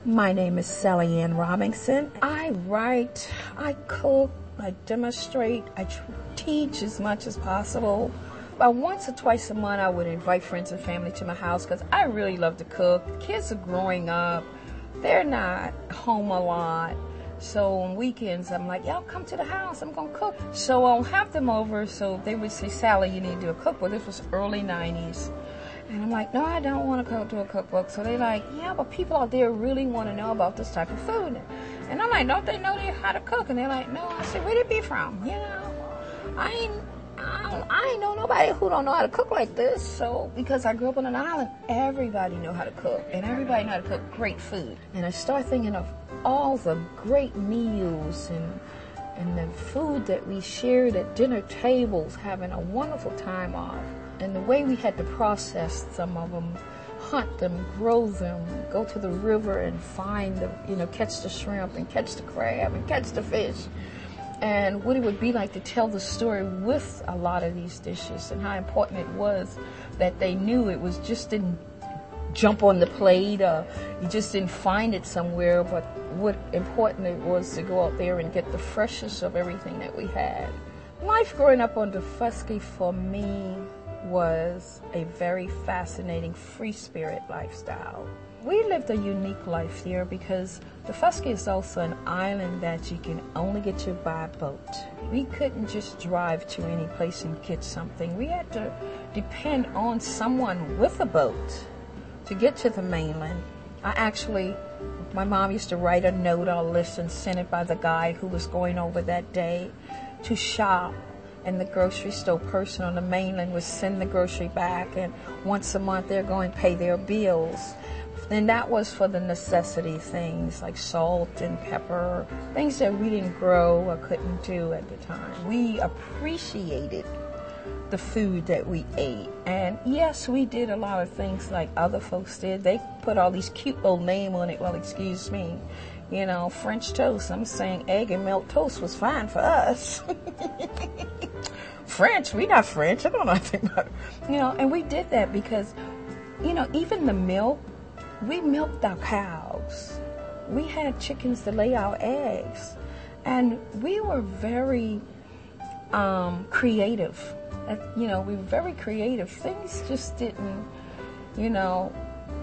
My name is Sallie Robinson. I write, I cook, I demonstrate, I teach as much as possible. About once or twice a month, I would invite friends and family to my house because I really love to cook. The kids are growing up. They're not home a lot. So on weekends, I'm like, y'all come to the house. I'm going to cook. So I'll have them over. So they would say, Sallie, you need to do a cookbook. This was early 90s. And I'm like, no, I don't want to do a cookbook. So they're like, yeah, but people out there really want to know about this type of food. And I'm like, don't they know how to cook? And they're like, no. I said, where'd it be from? You know, I ain't know nobody who don't know how to cook like this. So, because I grew up on an island, everybody know how to cook. And everybody know how to cook great food. And I start thinking of all the great meals and the food that we shared at dinner tables, having a wonderful time off. And the way we had to process some of them, hunt them, grow them, go to the river and find the, catch the shrimp and catch the crab and catch the fish. And what it would be like to tell the story with a lot of these dishes and how important it was that they knew it was just didn't jump on the plate or you just didn't find it somewhere, but what important it was to go out there and get the freshness of everything that we had. Life growing up on the Fusky for me was a very fascinating free spirit lifestyle. We lived a unique life here because the Fusky is also an island that you can only get to by boat. We couldn't just drive to any place and get something. We had to depend on someone with a boat to get to the mainland. My mom used to write a note or a list and send it by the guy who was going over that day to shop. And the grocery store person on the mainland would send the grocery back, and once a month they're going to pay their bills. And that was for the necessity things like salt and pepper, things that we didn't grow or couldn't do at the time. We appreciated the food that we ate. And yes, we did a lot of things like other folks did. They put all these cute little names on it. Well, excuse me. French toast. I'm saying egg and milk toast was fine for us. French, we not French. I don't know nothing about it. And we did that because, even the milk, we milked our cows. We had chickens to lay our eggs. And we were very creative. We were very creative. Things just didn't,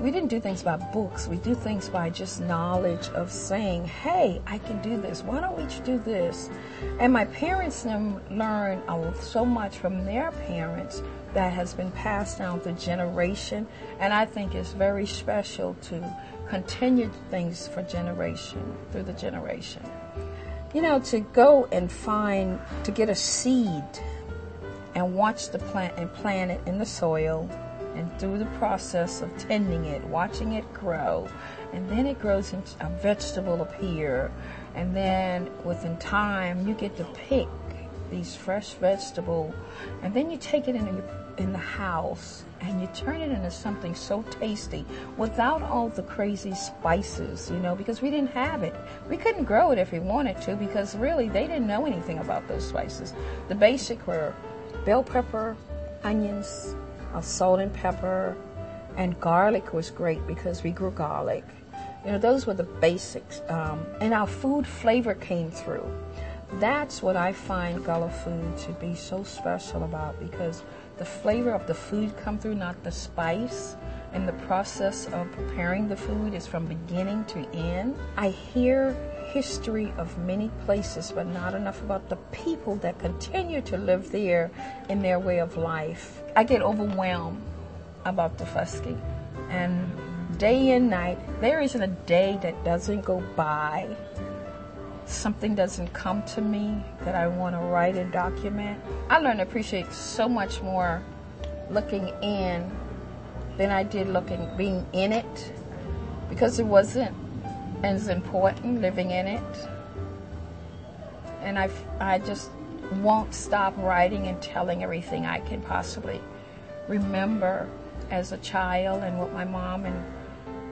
we didn't do things by books. We do things by just knowledge of saying, hey, I can do this. Why don't we do this? And my parents learned so much from their parents that has been passed down to generation. And I think it's very special to continue things for generation, through the generation. To go and to get a seed and watch the plant and plant it in the soil, and through the process of tending it, watching it grow, and then it grows into a vegetable appear, and then within time you get to pick these fresh vegetables, and then you take it in the house and you turn it into something so tasty without all the crazy spices, because we didn't have it. We couldn't grow it if we wanted to because really they didn't know anything about those spices. The basic were bell pepper, onions, salt and pepper, and garlic was great because we grew garlic. Those were the basics. And our food flavor came through. That's what I find Gullah food to be so special about, because the flavor of the food come through, not the spice. And the process of preparing the food is from beginning to end. I hear history of many places, but not enough about the people that continue to live there in their way of life. I get overwhelmed about the Fusky. And day and night, there isn't a day that doesn't go by. Something doesn't come to me that I want to write and document. I learned to appreciate so much more looking in than I did being in it, because it wasn't as important living in it. And I just won't stop writing and telling everything I can possibly remember as a child and what my mom and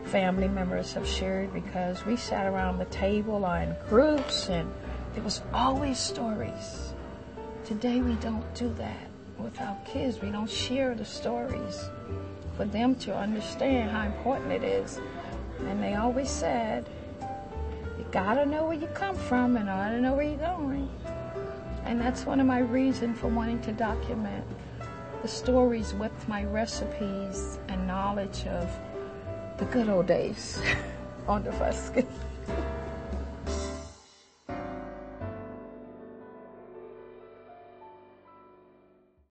family members have shared, because we sat around the table or in groups and there was always stories. Today we don't do that with our kids. We don't share the stories for them to understand how important it is And they always said, you gotta know where you come from in order to know where you're going. And that's one of my reasons for wanting to document the stories with my recipes and knowledge of the good old days on the Fuskin.